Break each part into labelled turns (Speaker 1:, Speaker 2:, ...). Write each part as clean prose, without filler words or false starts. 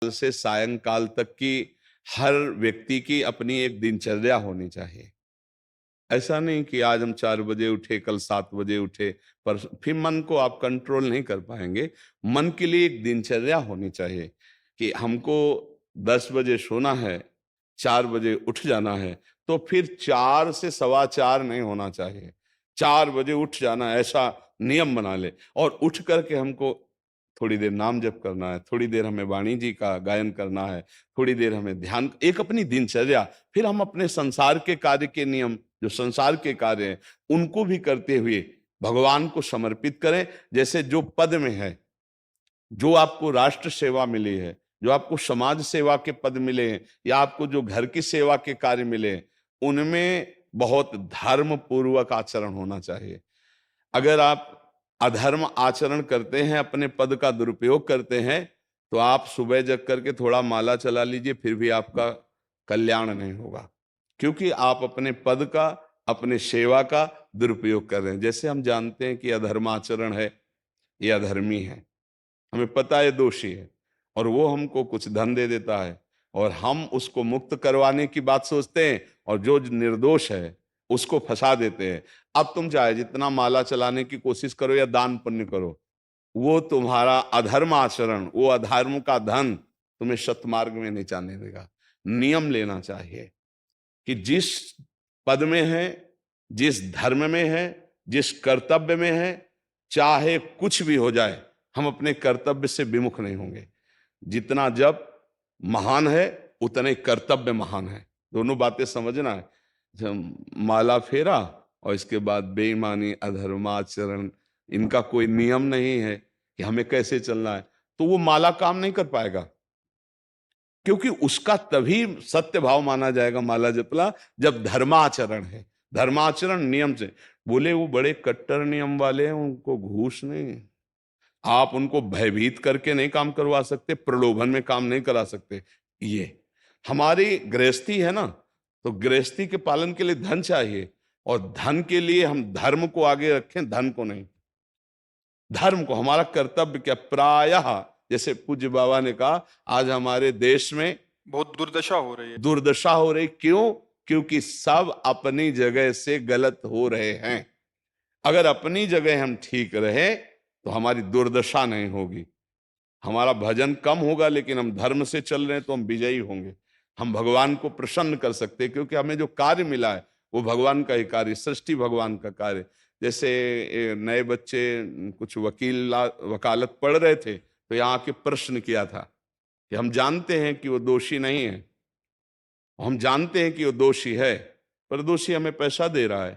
Speaker 1: से सायंकाल तक की हर व्यक्ति की अपनी एक दिनचर्या होनी चाहिए। ऐसा नहीं कि आज हम 4 बजे उठे, कल 7 बजे उठे, पर फिर मन को आप कंट्रोल नहीं कर पाएंगे। मन के लिए एक दिनचर्या होनी चाहिए कि हमको 10 बजे सोना है, 4 बजे उठ जाना है, तो फिर 4 से सवा 4 नहीं होना चाहिए। 4 बजे उठ जाना, ऐसा नियम बना ले। और उठ करके हमको थोड़ी देर नाम जप करना है, थोड़ी देर हमें वाणी जी का गायन करना है, थोड़ी देर हमें ध्यान, एक अपनी दिनचर्या। फिर हम अपने संसार के कार्य के नियम, जो संसार के कार्य हैं, उनको भी करते हुए भगवान को समर्पित करें। जैसे जो पद में है, जो आपको राष्ट्र सेवा मिली है, जो आपको समाज सेवा के पद मिले हैं, या आपको जो घर की सेवा के कार्य मिले हैं, उनमें बहुत धर्म पूर्वक आचरण होना चाहिए। अगर आप अधर्म आचरण करते हैं, अपने पद का दुरुपयोग करते हैं, तो आप सुबह जग करके थोड़ा माला चला लीजिए, फिर भी आपका कल्याण नहीं होगा, क्योंकि आप अपने पद का, अपने सेवा का दुरुपयोग कर रहे हैं। जैसे हम जानते हैं कि अधर्माचरण है, ये अधर्मी है, हमें पता है दोषी है, और वो हमको कुछ धन दे देता है, और हम उसको मुक्त करवाने की बात सोचते हैं, और जो निर्दोष है उसको फंसा देते हैं। अब तुम चाहे जितना माला चलाने की कोशिश करो या दान पुण्य करो, वो तुम्हारा अधर्म आचरण, वो अधर्म का धन तुम्हें सतमार्ग में नहीं जाने देगा। नियम लेना चाहिए कि जिस पद में है, जिस धर्म में है, जिस कर्तव्य में है, चाहे कुछ भी हो जाए, हम अपने कर्तव्य से विमुख नहीं होंगे। जितना जप महान है, उतने कर्तव्य महान है। दोनों बातें समझना है। माला फेरा और इसके बाद बेईमानी, अधर्माचरण, इनका कोई नियम नहीं है कि हमें कैसे चलना है, तो वो माला काम नहीं कर पाएगा, क्योंकि उसका तभी सत्य भाव माना जाएगा माला जपला जब धर्माचरण है। धर्माचरण नियम से। बोले वो बड़े कट्टर नियम वाले हैं, उनको घूस नहीं, आप उनको भयभीत करके नहीं काम करवा सकते, प्रलोभन में काम नहीं करा सकते। ये हमारी गृहस्थी है ना, तो गृहस्थी के पालन के लिए धन चाहिए, और धन के लिए हम धर्म को आगे रखें, धन को नहीं। धर्म को, हमारा कर्तव्य क्या, प्रायः जैसे पूज्य बाबा ने कहा, आज हमारे देश में
Speaker 2: बहुत दुर्दशा हो रही है।
Speaker 1: दुर्दशा हो रही। क्यों? क्योंकि सब अपनी जगह से गलत हो रहे हैं। अगर अपनी जगह हम ठीक रहे तो हमारी दुर्दशा नहीं होगी। हमारा भजन कम होगा, लेकिन हम धर्म से चल रहे हैं तो हम विजयी होंगे। हम भगवान को प्रसन्न कर सकते हैं, क्योंकि हमें जो कार्य मिला है वो भगवान का ही कार्य, सृष्टि भगवान का कार्य। जैसे नए बच्चे कुछ वकालत पढ़ रहे थे, तो यहाँ आके प्रश्न किया था कि हम जानते हैं कि वो दोषी नहीं है, हम जानते हैं कि वो दोषी है, पर दोषी हमें पैसा दे रहा है,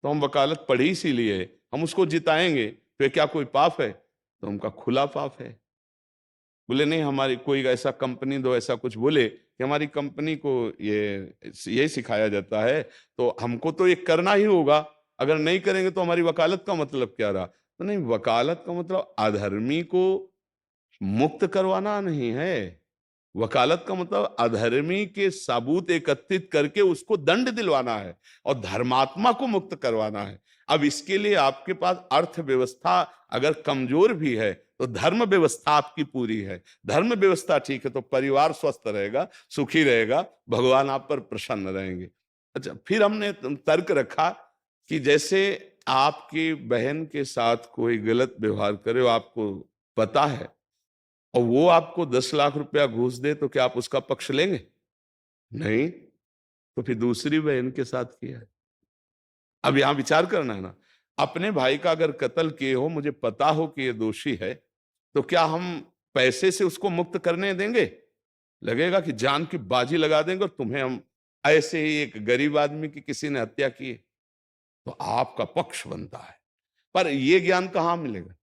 Speaker 1: तो हम वकालत पढ़ी इसीलिए, हम उसको जिताएंगे, तो क्या कोई पाप है? तो उनका खुला पाप है। बोले नहीं, हमारी कोई ऐसा कंपनी दो, ऐसा कुछ बोले कि हमारी कंपनी को ये सिखाया जाता है, तो हमको तो ये करना ही होगा, अगर नहीं करेंगे तो हमारी वकालत का मतलब क्या रहा? तो नहीं, वकालत का मतलब अधर्मी को मुक्त करवाना नहीं है। वकालत का मतलब अधर्मी के सबूत एकत्रित करके उसको दंड दिलवाना है, और धर्मात्मा को मुक्त करवाना है। अब इसके लिए आपके पास अर्थव्यवस्था अगर कमजोर भी है, तो धर्म व्यवस्था आपकी पूरी है। धर्म व्यवस्था ठीक है तो परिवार स्वस्थ रहेगा, सुखी रहेगा, भगवान आप पर प्रसन्न रहेंगे। अच्छा, फिर हमने तर्क रखा कि जैसे आपकी बहन के साथ कोई गलत व्यवहार करे, वो आपको पता है, और वो आपको 10 लाख रुपया घूस दे, तो क्या आप उसका पक्ष लेंगे? नहीं। तो फिर दूसरी बहन के साथ किया है। अब यहां विचार करना है ना, अपने भाई का अगर कत्ल किए हो, मुझे पता हो कि ये दोषी है, तो क्या हम पैसे से उसको मुक्त करने देंगे? लगेगा कि जान की बाजी लगा देंगे, और तुम्हें हम, ऐसे ही एक गरीब आदमी की किसी ने हत्या की है, तो आपका पक्ष बनता है। पर ये ज्ञान कहां मिलेगा?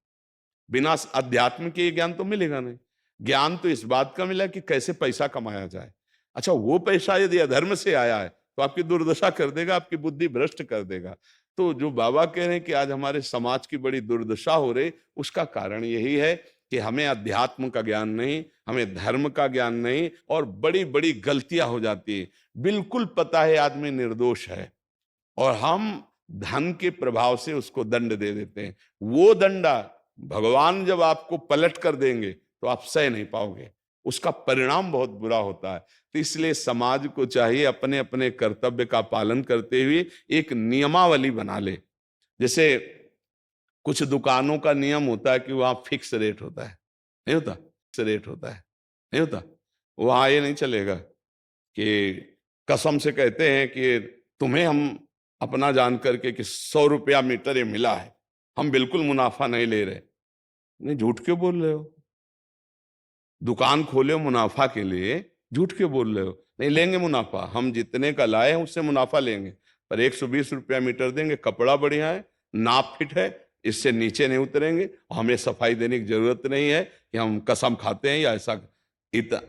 Speaker 1: बिना अध्यात्म के ये ज्ञान तो मिलेगा नहीं। ज्ञान तो इस बात का मिला कि कैसे पैसा कमाया जाए। अच्छा, वो पैसा यदि अधर्म से आया है, तो आपकी दुर्दशा कर देगा, आपकी बुद्धि भ्रष्ट कर देगा। तो जो बाबा कह रहे हैं कि आज हमारे समाज की बड़ी दुर्दशा हो रही, उसका कारण यही है कि हमें अध्यात्म का ज्ञान नहीं, हमें धर्म का ज्ञान नहीं, और बड़ी बड़ी गलतियां हो जाती है। बिल्कुल पता है आदमी निर्दोष है, और हम धन के प्रभाव से उसको दंड दे देते हैं। वो दंडा भगवान जब आपको पलट कर देंगे, तो आप सह नहीं पाओगे। उसका परिणाम बहुत बुरा होता है। तो इसलिए समाज को चाहिए अपने अपने कर्तव्य का पालन करते हुए एक नियमावली बना ले। जैसे कुछ दुकानों का नियम होता है कि वहां फिक्स रेट होता है, नहीं होता? फिक्स रेट होता है, नहीं होता? वहां ये नहीं चलेगा कि कसम से कहते हैं कि तुम्हें हम अपना जान करके कि 100 रुपया मीटर ये मिला है, हम बिल्कुल मुनाफा नहीं ले रहे। नहीं, झूठ क्यों बोल रहे हो? दुकान खोले हो मुनाफा के लिए, झूठ क्यों बोल रहे हो? नहीं लेंगे मुनाफा, हम जितने का लाए हैं उससे मुनाफा लेंगे, पर 120 रुपया मीटर देंगे। कपड़ा बढ़िया है, नाप फिट है, इससे नीचे नहीं उतरेंगे और हमें सफाई देने की जरूरत नहीं है कि हम कसम खाते हैं या ऐसा।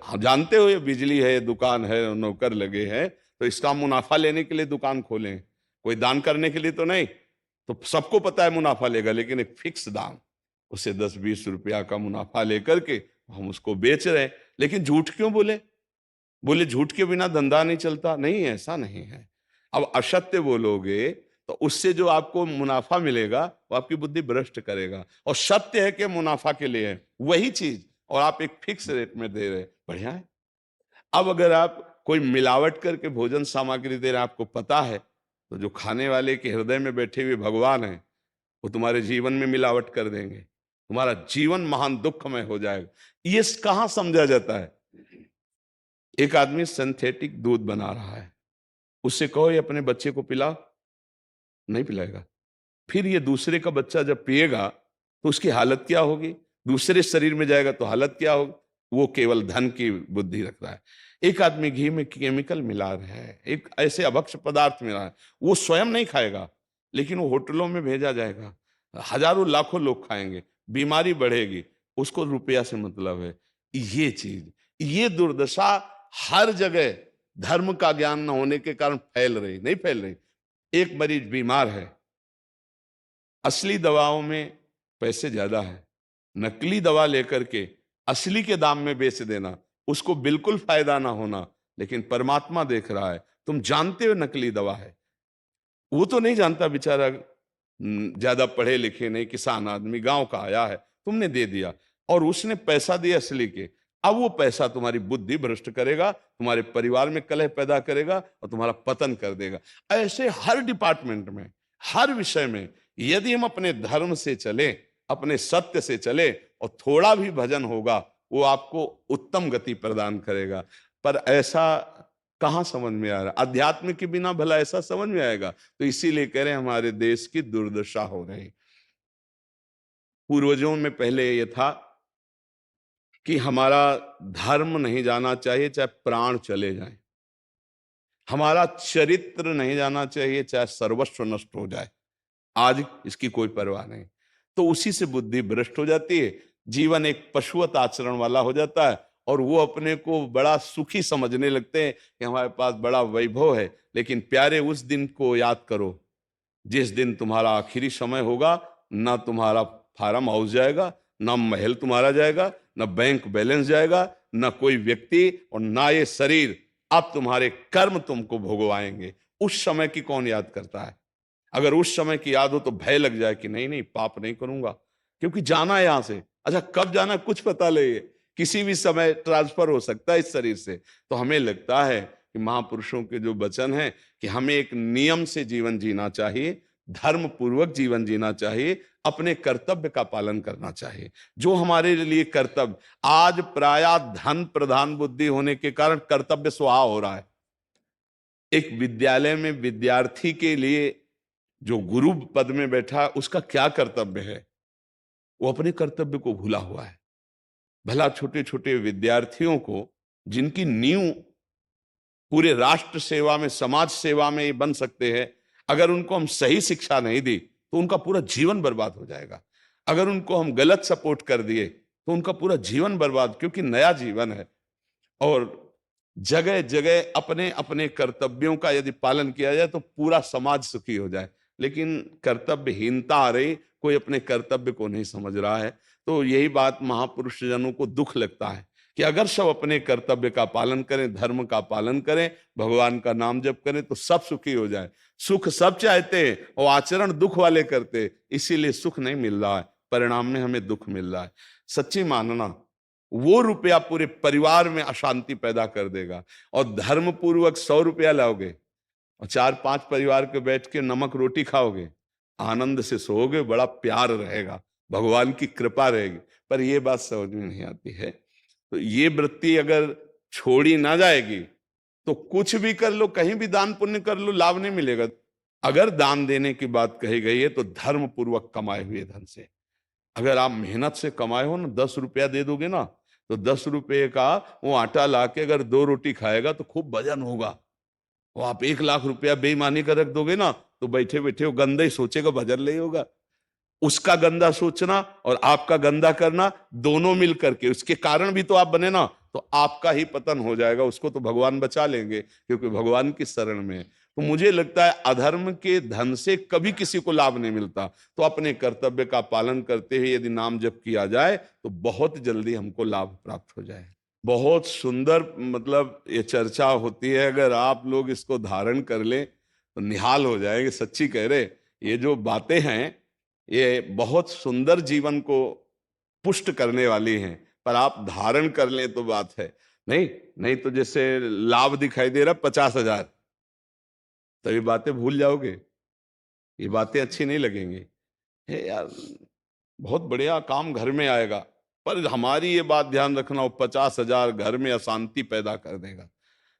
Speaker 1: हम जानते हो ये बिजली है, दुकान है, नौकर लगे हैं, तो इसका मुनाफा लेने के लिए दुकान खोलें, कोई दान करने के लिए तो नहीं। तो सबको पता है मुनाफा लेगा, लेकिन एक फिक्स दाम, उसे 10-20 रुपया का मुनाफा लेकर के हम उसको बेच रहे हैं। लेकिन झूठ क्यों बोले? बोले झूठ के बिना धंधा नहीं चलता। नहीं, ऐसा नहीं है। अब असत्य बोलोगे तो उससे जो आपको मुनाफा मिलेगा वो आपकी बुद्धि भ्रष्ट करेगा, और सत्य है कि मुनाफा के लिए है वही चीज, और आप एक फिक्स रेट में दे रहे हैं, बढ़िया है। अब अगर आप कोई मिलावट करके भोजन सामग्री दे रहे हैं, आपको पता है, तो जो खाने वाले के हृदय में बैठे हुए भगवान हैं वो तुम्हारे जीवन में मिलावट कर देंगे, तुम्हारा जीवन महान दुखमय हो जाएगा। ये कहां समझा जाता है? एक आदमी सिंथेटिक दूध बना रहा है, उससे कहो ये अपने बच्चे को पिला, नहीं पिलाएगा। फिर ये दूसरे का बच्चा जब पिएगा तो उसकी हालत क्या होगी? दूसरे शरीर में जाएगा तो हालत क्या होगी? वो केवल धन की बुद्धि रखता है। एक आदमी घी में केमिकल मिला रहा है, एक ऐसे अभक्ष्य पदार्थ मिला है, वो स्वयं नहीं खाएगा, लेकिन वो होटलों में भेजा जाएगा, हजारों लाखों लोग खाएंगे, बीमारी बढ़ेगी, उसको रुपया से मतलब है। ये चीज, ये दुर्दशा हर जगह धर्म का ज्ञान न होने के कारण फैल रही, नहीं फैल रही। एक मरीज बीमार है, असली दवाओं में पैसे ज्यादा है, नकली दवा लेकर के असली के दाम में बेच देना, उसको बिल्कुल फायदा ना होना। लेकिन परमात्मा देख रहा है, तुम जानते हो नकली दवा है, वो तो नहीं जानता बेचारा, ज्यादा पढ़े लिखे नहीं, किसान आदमी गांव का आया है, तुमने दे दिया और उसने पैसा दिया असली के। अब वो पैसा तुम्हारी बुद्धि भ्रष्ट करेगा, तुम्हारे परिवार में कलह पैदा करेगा और तुम्हारा पतन कर देगा। ऐसे हर डिपार्टमेंट में, हर विषय में यदि हम अपने धर्म से चले, अपने सत्य से चले और थोड़ा भी भजन होगा, वो आपको उत्तम गति प्रदान करेगा। पर ऐसा कहां समझ में आ रहा? अध्यात्म के बिना भला ऐसा समझ में आएगा? तो इसीलिए कह रहे हैं हमारे देश की दुर्दशा हो रही। पूर्वजों में पहले ये था कि हमारा धर्म नहीं जाना चाहिए चाहे प्राण चले जाएं, हमारा चरित्र नहीं जाना चाहिए चाहे सर्वस्व नष्ट हो जाए। आज इसकी कोई परवाह नहीं, तो उसी से बुद्धि भ्रष्ट हो जाती है, जीवन एक पशुवत आचरण वाला हो जाता है, और वो अपने को बड़ा सुखी समझने लगते हैं कि हमारे पास बड़ा वैभव है। लेकिन प्यारे, उस दिन को याद करो जिस दिन तुम्हारा आखिरी समय होगा, ना तुम्हारा फार्म हाउस जाएगा, ना महल तुम्हारा जाएगा, ना बैंक बैलेंस जाएगा, ना कोई व्यक्ति, और ना ये शरीर। अब तुम्हारे कर्म तुमको भोगवाएंगे। उस समय की कौन याद करता है? अगर उस समय की याद हो तो भय लग जाए कि नहीं नहीं, पाप नहीं करूंगा, क्योंकि जाना है यहां से। अच्छा, कब जाना कुछ पता नहीं है, किसी भी समय ट्रांसफर हो सकता है इस शरीर से। तो हमें लगता है कि महापुरुषों के जो वचन हैं कि हमें एक नियम से जीवन जीना चाहिए, धर्म पूर्वक जीवन जीना चाहिए, अपने कर्तव्य का पालन करना चाहिए। जो हमारे लिए कर्तव्य, आज प्रायः धन प्रधान बुद्धि होने के कारण कर्तव्य स्वाहा हो रहा है। एक विद्यालय में विद्यार्थी के लिए जो गुरु पद में बैठा, उसका क्या कर्तव्य है? वो अपने कर्तव्य को भूला हुआ है। भला छोटे छोटे विद्यार्थियों को, जिनकी नींव पूरे राष्ट्र सेवा में, समाज सेवा में ये बन सकते हैं, अगर उनको हम सही शिक्षा नहीं दी तो उनका पूरा जीवन बर्बाद हो जाएगा। अगर उनको हम गलत सपोर्ट कर दिए तो उनका पूरा जीवन बर्बाद, क्योंकि नया जीवन है। और जगह जगह अपने अपने कर्तव्यों का यदि पालन किया जाए तो पूरा समाज सुखी हो जाए। लेकिन कर्तव्यहीनता आ रही, कोई अपने कर्तव्य को नहीं समझ रहा है। तो यही बात महापुरुष जनों को दुख लगता है कि अगर सब अपने कर्तव्य का पालन करें, धर्म का पालन करें, भगवान का नाम जप करें, तो सब सुखी हो जाए। सुख सब चाहते हैं और आचरण दुख वाले करते, इसीलिए सुख नहीं मिल रहा है, परिणाम में हमें दुख मिल रहा है। सच्ची मानना, वो रुपया पूरे परिवार में अशांति पैदा कर देगा। और धर्म पूर्वक 100 रुपया लाओगे और 4-5 परिवार के बैठ के नमक रोटी खाओगे, आनंद से सोओगे, बड़ा प्यार रहेगा, भगवान की कृपा रहेगी। पर ये बात समझ में नहीं आती है। तो ये वृत्ति अगर छोड़ी ना जाएगी तो कुछ भी कर लो, कहीं भी दान पुण्य कर लो, लाभ नहीं मिलेगा। अगर दान देने की बात कही गई है तो धर्म पूर्वक कमाए हुए धन से। अगर आप मेहनत से कमाए हो ना, 10 रुपया दे दोगे ना, तो 10 रुपये का वो आटा लाके अगर 2 रोटी खाएगा तो खूब वजन होगा। वो आप 1 लाख रुपया बेईमानी का रख दोगे ना, तो बैठे बैठे वो गंदा ही सोचेगा, वजन नहीं होगा। उसका गंदा सोचना और आपका गंदा करना दोनों मिल करके, उसके कारण भी तो आप बने ना, तो आपका ही पतन हो जाएगा। उसको तो भगवान बचा लेंगे क्योंकि भगवान की शरण में है। तो मुझे लगता है अधर्म के धन से कभी किसी को लाभ नहीं मिलता। तो अपने कर्तव्य का पालन करते हुए यदि नाम जप किया जाए तो बहुत जल्दी हमको लाभ प्राप्त हो जाए। बहुत सुंदर मतलब ये चर्चा होती है। अगर आप लोग इसको धारण कर लें तो निहाल हो जाएंगे। सच्ची कह रहे, ये जो बातें हैं ये बहुत सुंदर जीवन को पुष्ट करने वाली हैं, पर आप धारण कर लें तो बात है। नहीं नहीं तो जैसे लाभ दिखाई दे रहा 50,000, तो ये बातें भूल जाओगे, ये बातें अच्छी नहीं लगेंगी। हे यार, बहुत बढ़िया काम घर में आएगा, पर हमारी ये बात ध्यान रखना, वो 50,000 घर में अशांति पैदा कर देगा।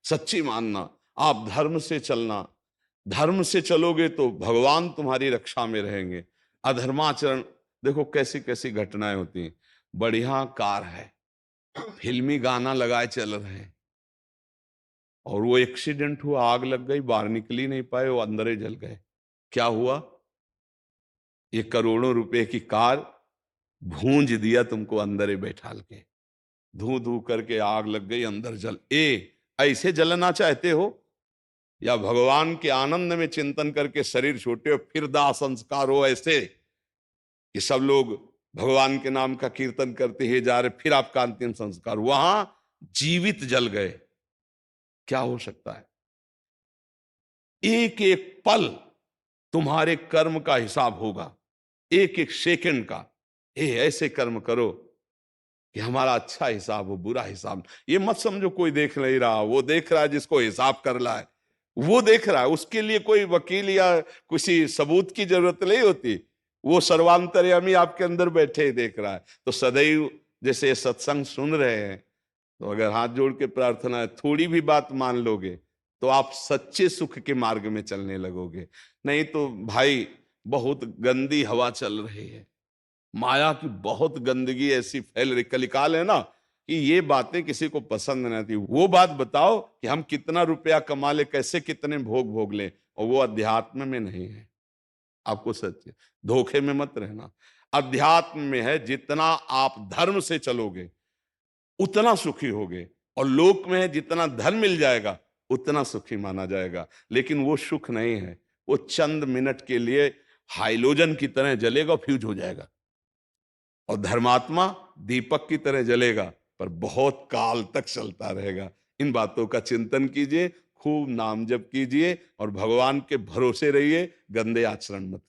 Speaker 1: सच्ची मानना, आप धर्म से चलना, धर्म से चलोगे तो भगवान तुम्हारी रक्षा में रहेंगे। अधर्माचरण, देखो कैसी कैसी घटनाएं होती हैं। बढ़िया कार है, फिल्मी गाना लगाए चल रहे हैं, और वो एक्सीडेंट हुआ, आग लग गई, बाहर निकल ही नहीं पाए, वो अंदर ही जल गए। क्या हुआ? ये करोड़ों रुपए की कार भूंज दिया तुमको अंदर ही बैठाल के, धू धू करके आग लग गई, अंदर जल। ऐसे जलना चाहते हो या भगवान के आनंद में चिंतन करके शरीर छोटे हो फिर दाह संस्कार हो ऐसे कि सब लोग भगवान के नाम का कीर्तन करते ही जा रहे, फिर आपका अंतिम संस्कार वहां जीवित जल गए? क्या हो सकता है? एक एक पल तुम्हारे कर्म का हिसाब होगा, एक एक सेकंड का। ऐसे कर्म करो कि हमारा अच्छा हिसाब हो, बुरा हिसाब। ये मत समझो कोई देख नहीं रहा, वो देख रहा है जिसको हिसाब करना है, वो देख रहा है। उसके लिए कोई वकील या किसी सबूत की जरूरत नहीं होती, वो सर्वांतर्यामी आपके अंदर बैठे ही देख रहा है। तो सदैव जैसे ये सत्संग सुन रहे हैं, तो अगर हाथ जोड़ के प्रार्थना है, थोड़ी भी बात मान लोगे तो आप सच्चे सुख के मार्ग में चलने लगोगे। नहीं तो भाई बहुत गंदी हवा चल रही है, माया की बहुत गंदगी ऐसी फैल रही। कलिकाल है ना कि ये बातें किसी को पसंद नहीं आती। वो बात बताओ कि हम कितना रुपया कमा ले, कैसे कितने भोग भोग ले, और वो अध्यात्म में नहीं है। आपको सच धोखे में मत रहना। अध्यात्म में है, जितना आप धर्म से चलोगे उतना सुखी होगे, और लोक में है जितना धन मिल जाएगा उतना सुखी माना जाएगा। लेकिन वो सुख नहीं है, वो चंद मिनट के लिए हाइलोजन की तरह जलेगा, फ्यूज हो जाएगा। और धर्मात्मा दीपक की तरह जलेगा, पर बहुत काल तक चलता रहेगा। इन बातों का चिंतन कीजिए, खूब नाम जप कीजिए और भगवान के भरोसे रहिए, गंदे आचरण मत